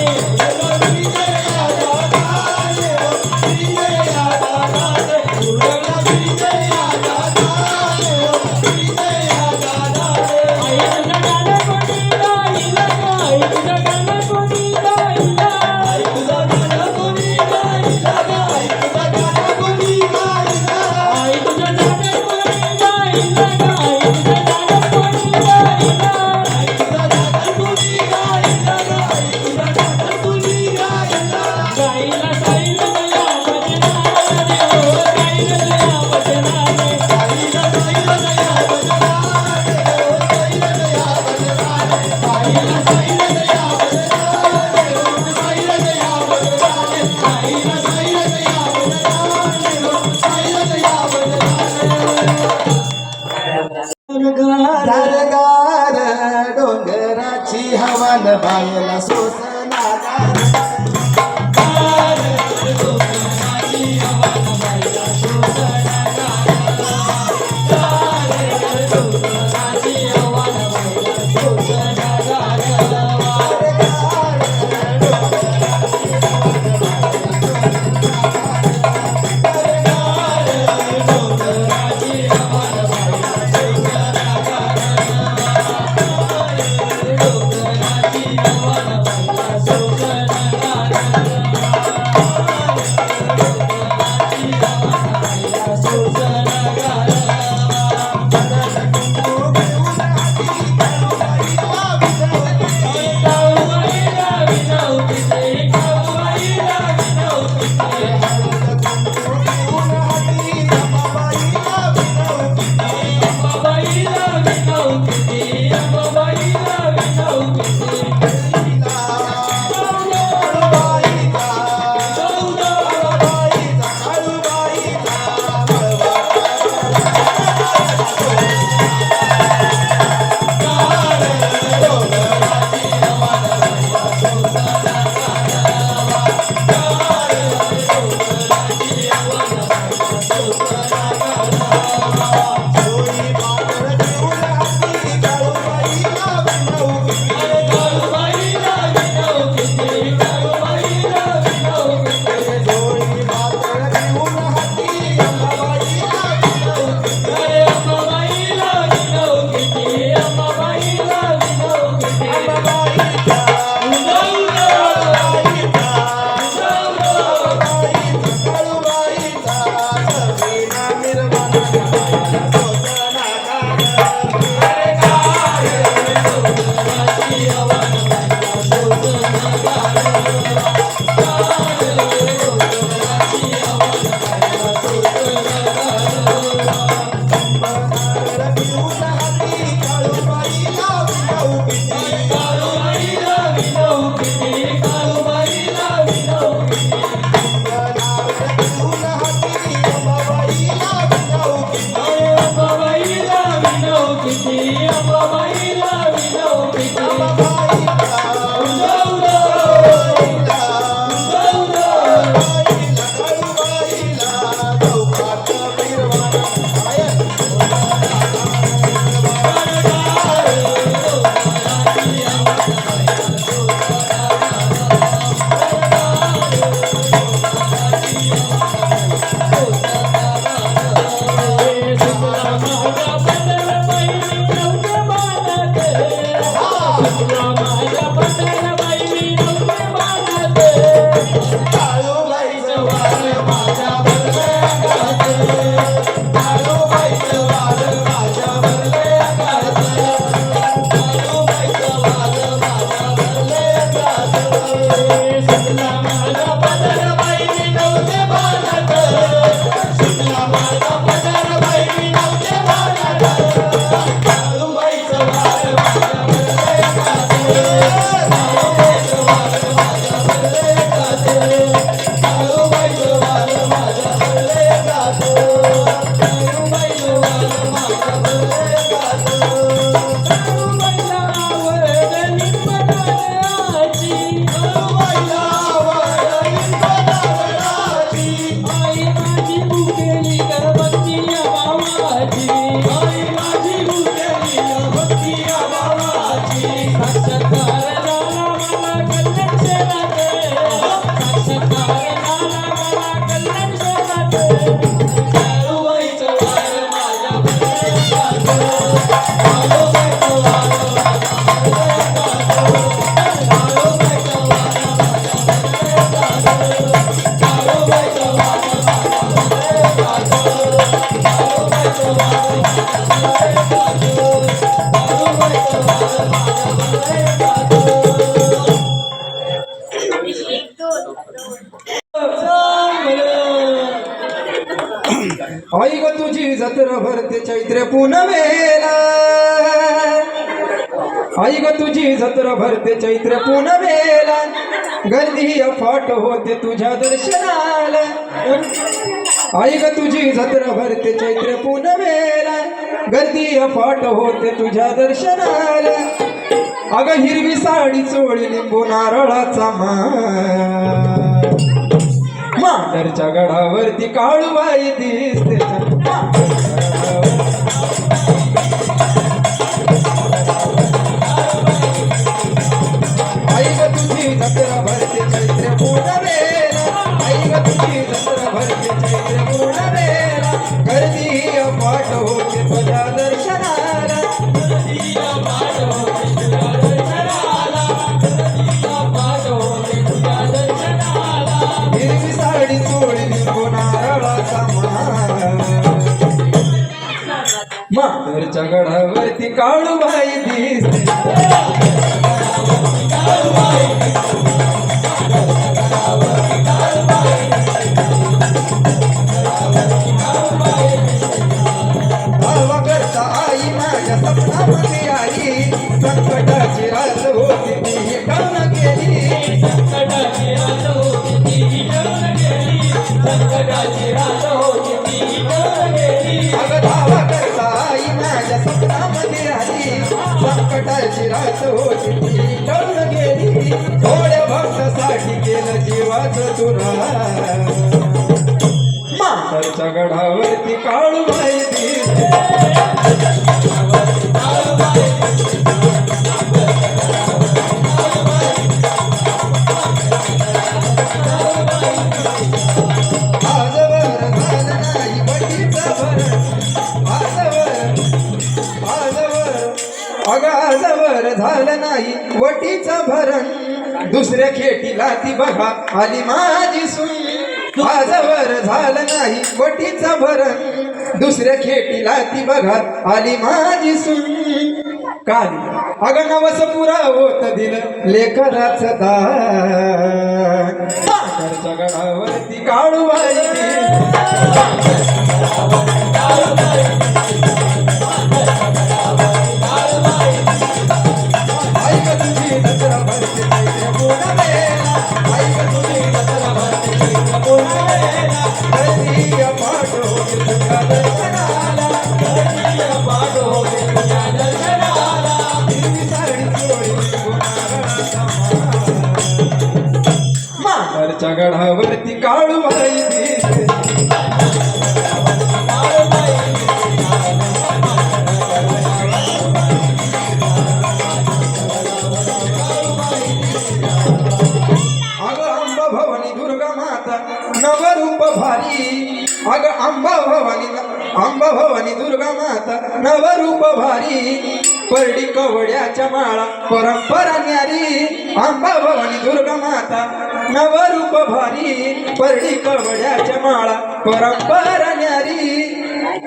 Speaker 2: विजय या दादाने ओ विजय या दादाने उडवला विजय या दादाने ओ विजय या दादाने
Speaker 1: आई तुझा गाणं कोणी गायला ग आई तुझा गाणं कोणी गायला
Speaker 2: आई तुझा गाणं कोणी गायला ग आई तुझा गाणं कोणी गायला
Speaker 1: आई तुझा गाणं कोणी गायला ग आई तुझा गाणं कोणी गायला
Speaker 2: आई तुझा गाणं कोणी गायला ग आई तुझा गाणं कोणी गायला
Speaker 1: गायला साईल या भजनाने हो गायला या भजनाने
Speaker 2: आईला साईला या भजनाने ओ साईला या भजनाने आईला साईला या भजनाने ओ साईला या भजनाने आईला साईला या भजनाने ओ साईला या भजनाने
Speaker 3: गारगार डोंगराची हवान बायला सोसना आई ग तुझी जत्रा भरते चैत्र पुनवेला आई ग तुझी जत्रा भरते चैत्र पुनवेला गर्दी अफाट होते तुझ्या दर्शनाला आई ग तुझी जत्रा भरते चैत्र पुनवेला गर्दी अफाट होते तुझ्या दर्शनाला अग हिरवी साडी चोळी लिंबू नारळाचा मांडरच्या गडावरती काळूबाई दिसते आई ग तुझी जत्रा भरते चैत्र पुनवेला आई ग तुझी जत्रा भरते चैत्र पुनवेला गर्दी अफाट होते तुझ्या दर्शनाला गर्दी अफाट होते तुझ्या दर्शनाला गर्दी अफाट होते तुझ्या दर्शनाला हिरवी साडी चोळी लिंबू नारळाचा मांडरच्या गडावरती काळूबाई दिसते भावा करता आई माझ्या सपनामध्ये आली संकटाची रात होती ती टळून गेली संकटाची रात होती ती टळून गेली संकटाची रात होती ती टळून गेली अगं धावा करता आई माझ्या सपनामध्ये आली संकटाची रात होती ती टळून गेली थोड्या भक्तासाठी केलं जीवाचं तुरा मांडरच्या गडावरती काळूबाई दिसते आजवर झालं नाही वटीचं भरण दुसऱ्या खेटीला ती बघा आली माझी सून आजवर झालं नाही वटीचं भरण दुसऱ्या खेटीला ती बघा आली माझी सून काली अगं नवस पुरा होत दिलं लेकराचं दान मांडरच्या गडावरती काळूबाई आई ग तुझी जत्रा भरते चैत्र पुनवेला आई ग तुझी जत्रा भरते चैत्र पुनवेला गर्दी अफाट होते तुझ्या दर्शनाला गर्दी अफाट होते तुझ्या दर्शनाला हिरवी साडी चोळी लिंबू नारळाचा मांडरच्या गडावरती काळूबाई दिसते नवरूप भारी अग अंबा भवानी दुर्गा माता नवरूप भारी परडी कवड्याच्या माळा परंपरा न्यारी अंबा भवानी दुर्गा माता नवरूप भारी परडी कवड्याच्या माळा परंपरा न्यारी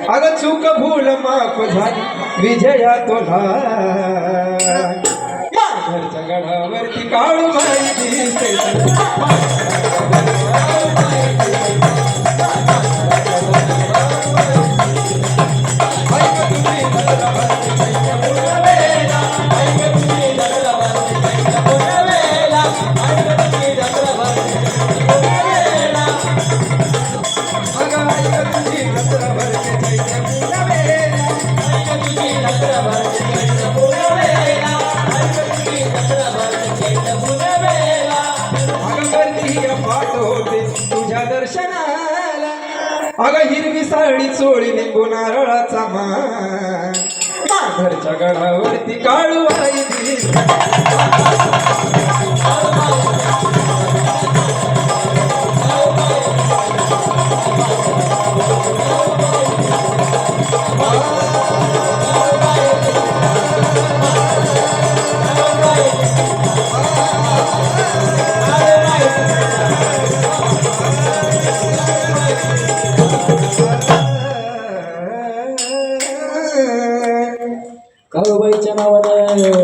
Speaker 3: अग चूक भूल माफ झाली विजया तुला मांडरच्या गडावरती काळूबाई दिसते तुझ्या दर्शनाला अगं हिरवी साडी चोळी लिंबू नारळाचा मांडरच्या गडावरती काळूबाई दिसते
Speaker 1: काळूबाईच्या नावानं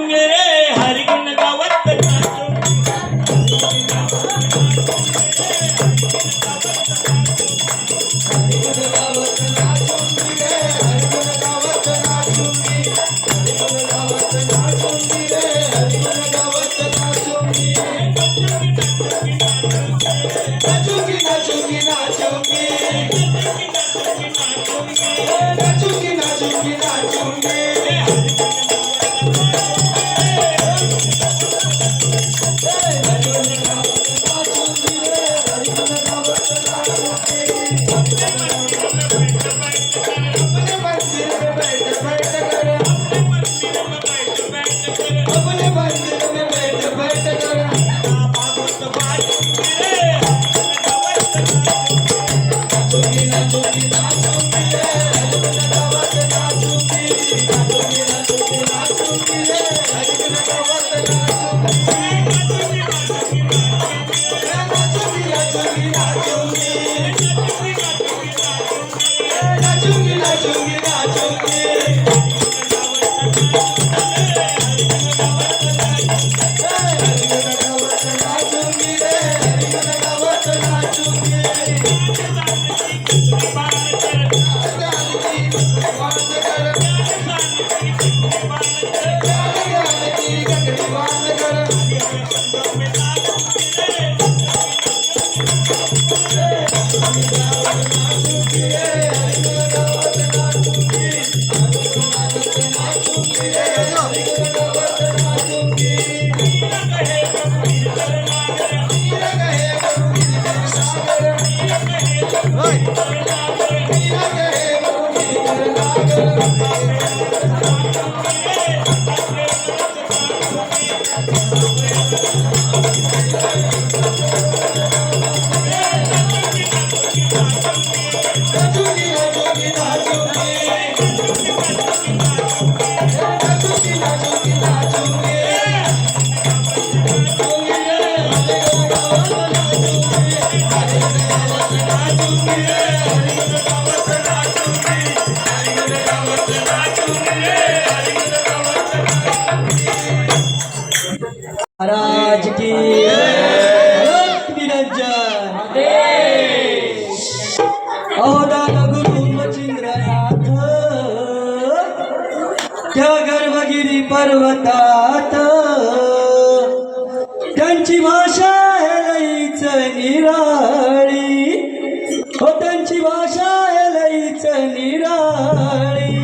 Speaker 1: रे हरिगुण गावत नाचू महाराज की भक्त निरंजन अवदान गुरु मचिंद्रनाथ त्या गर्भगिरी पर्वतात त्यांची भाषा आहे लईच निराळी हो त्यांची भाषा आहे लईच निराळी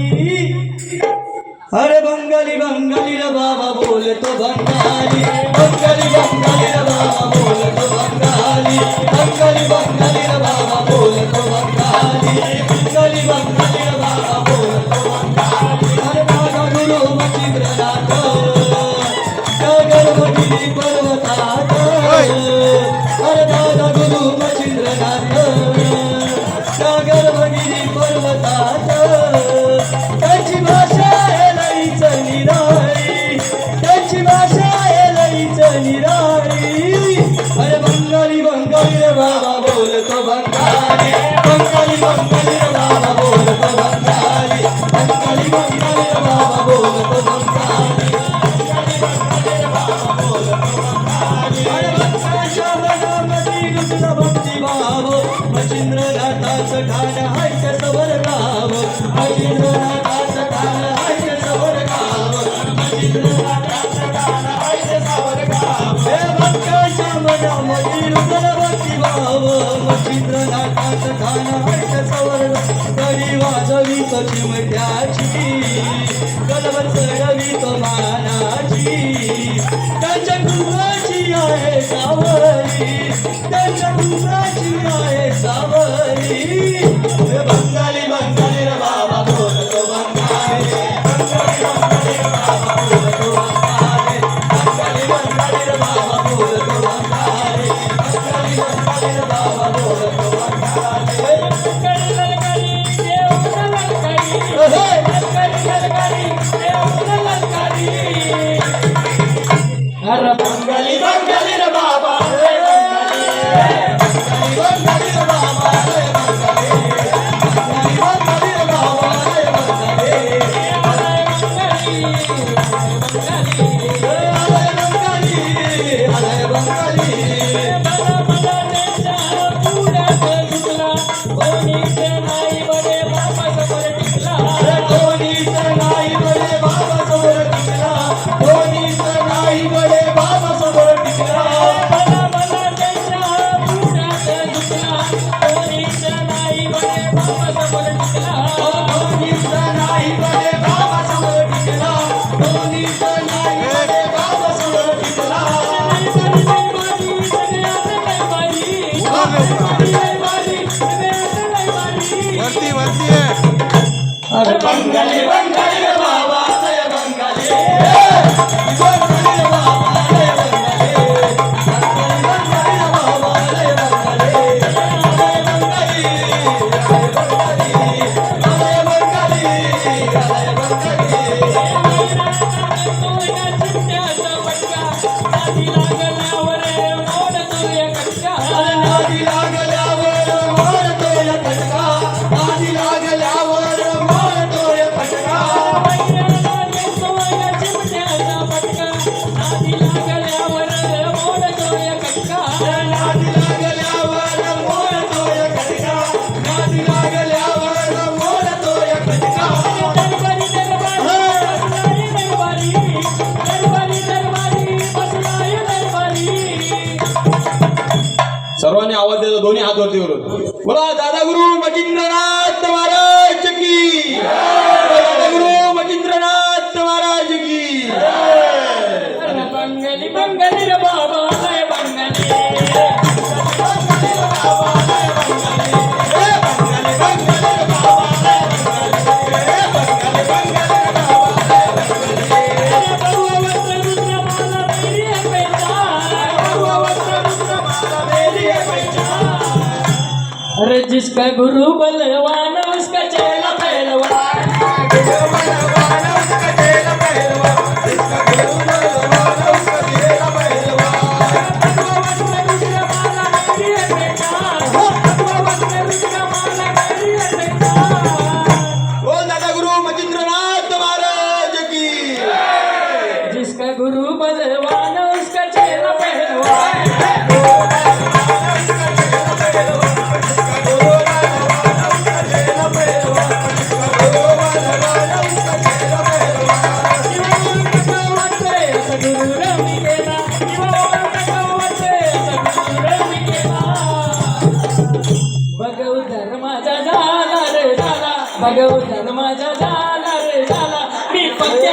Speaker 1: अरे बंगाली बंगाली रे बाबा बोलतो बंगाली बंगाली बंगाली रे बाबा बोलतो बंगाली बंगाली बंगाली रे बाबा बोलतो बंगाली बंगाली बंगाली रे बाबा बोलतो बंगाली अरे माझा गुरु मचिंद्रनाथ त्या गर्भगिरी पर्वतात अरे दादा गुरु मचिंद्रनाथ त्या गर्भगिरी पर्वतात त्यांची भाषा निराळी त्यांची भाषा आहे लईच निराळी अरे बंगाली बंगाली रे बाबा बोलतो बंगाली बंगाली बंगाली रे बाबा बोलतो बंगाली बंगाली बंगाली रे बाबा बोलतो बंगाली बंगाली बंगाली रे बाबा बोलतो बंगाली अरे भक्ताच्या मनामध्ये घुसला भक्तिभाव मचिंद्रनाथाचं ठाण हाय सवर राव मचिंद्रनाथाचं ठाण हाय सवर भक्ताच्या मनामधील भक्तिभाव मचिंद्रनाथाचं ठाण हाय सवर तरी वाजवी तो चिमट्याची कलवर चढवी तो मानाची त्यांच्या गुंगाची आहे सावरी त्यांच्या गुंगाची आहे सावरी बंगाली बंगाली रे बाबा बोलतो बंगाली बंगाली बंगाली रे बाबा बोलतो बंगाली बंगाली बंगाली रे बाबा बोलतो बंगाली बंगाली बंगाली रे बाबा बोलतो बंगाली ललकारी ललकारी देव ललकारी ललकारी ललकारी देव ललकारी अरे बंगाली बंगाली रे बाबा लय बंगाली बंगाली रे बाबा लय बंगाली बंगाली रे बाबा लय बंगाली नादी लागल्यावर मोडतो या कटका नादी लागल्यावर मोडतो या कटका नादी लागल्यावर मोडतो या कटका नादी लागल्यावर मोडतो या कटका
Speaker 2: सर्वांनी आवाज द्यायचा दोन्ही हात वरती करून बोला दादा गुरु मचिंद्रनाथ महाराज की दादा गुरु मचिंद्रनाथ महाराज की
Speaker 1: बंगाली बंगाली रे बाबा लय बंगाली अरे जिसका गुरु बलवान उसका चेला पहलवान
Speaker 2: बोल दादा गुरु मचिंद्रनाथ महाराज की
Speaker 1: जिसका गुरु बलवान उसका चेला पहलवान भगवंत माझा झाला रे झाला मी पक्क्या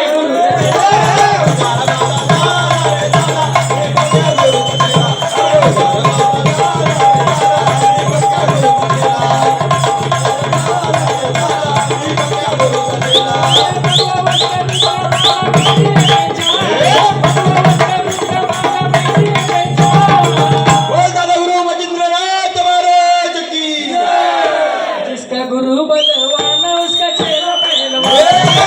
Speaker 2: बोल दादा गुरु मचिंद्रनाथ महाराज की
Speaker 1: जिसका गुरु बलवान उसका चेला पहलवान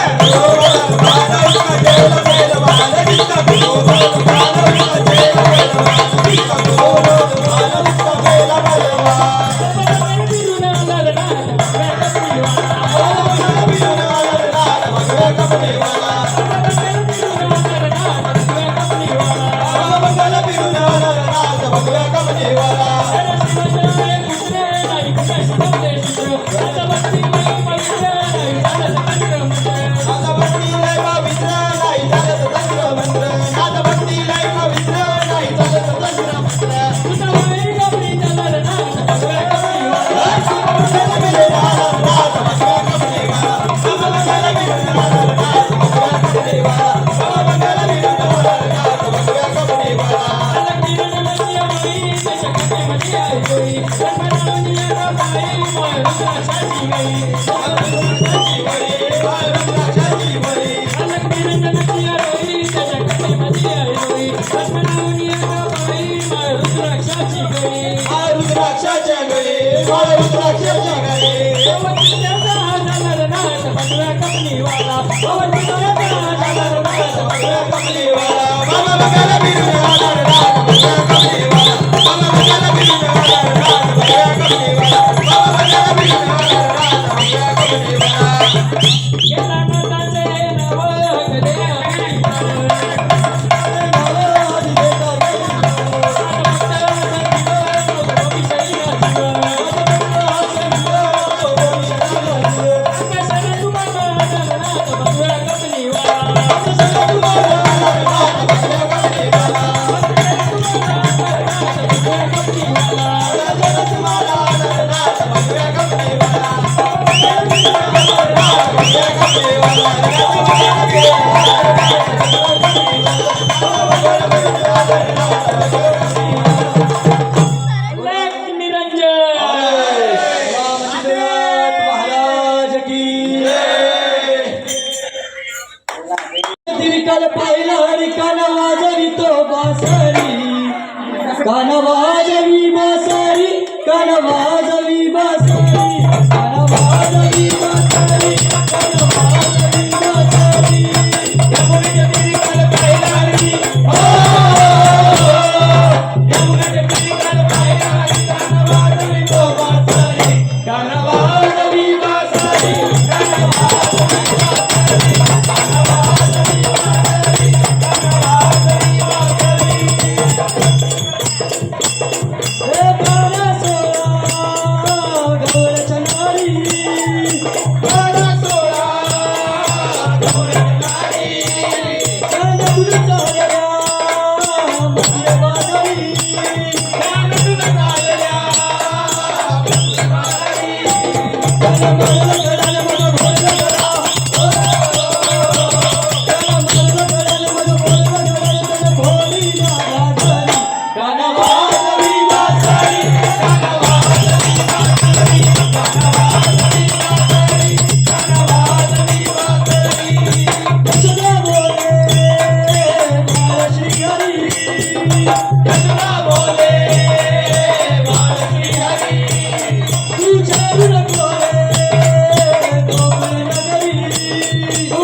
Speaker 2: Bye.
Speaker 1: कानवाजवी बासरी कानवाजवी बासरी कानवाजवी बासरी कानवाजवी बासरी
Speaker 2: यमुनेच्या तीरी काल पाहिला रे हो यमुनेच्या तीरी काल पाहिला रे कानवाजवी तो बासरी कानवाजवी बासरी
Speaker 1: हे बारा सोळा गौरच्या नारी
Speaker 2: बारा सोळा गौरनारी
Speaker 1: कानपुर चालल्या मंदिर बाजारी
Speaker 2: कानून चालल्या बासरी
Speaker 1: कानमरला गडाला मग भोरला गडा कानमरला गडाला मग भोरला गडा तन भोली ना राजरी कानवाजवी बासरी सदा बोले महाराष्ट्री हरी
Speaker 2: कृष्णा बोले बाळश्री हरी
Speaker 1: तुझ्या विरकोळे गोकुळ नगरी
Speaker 2: तू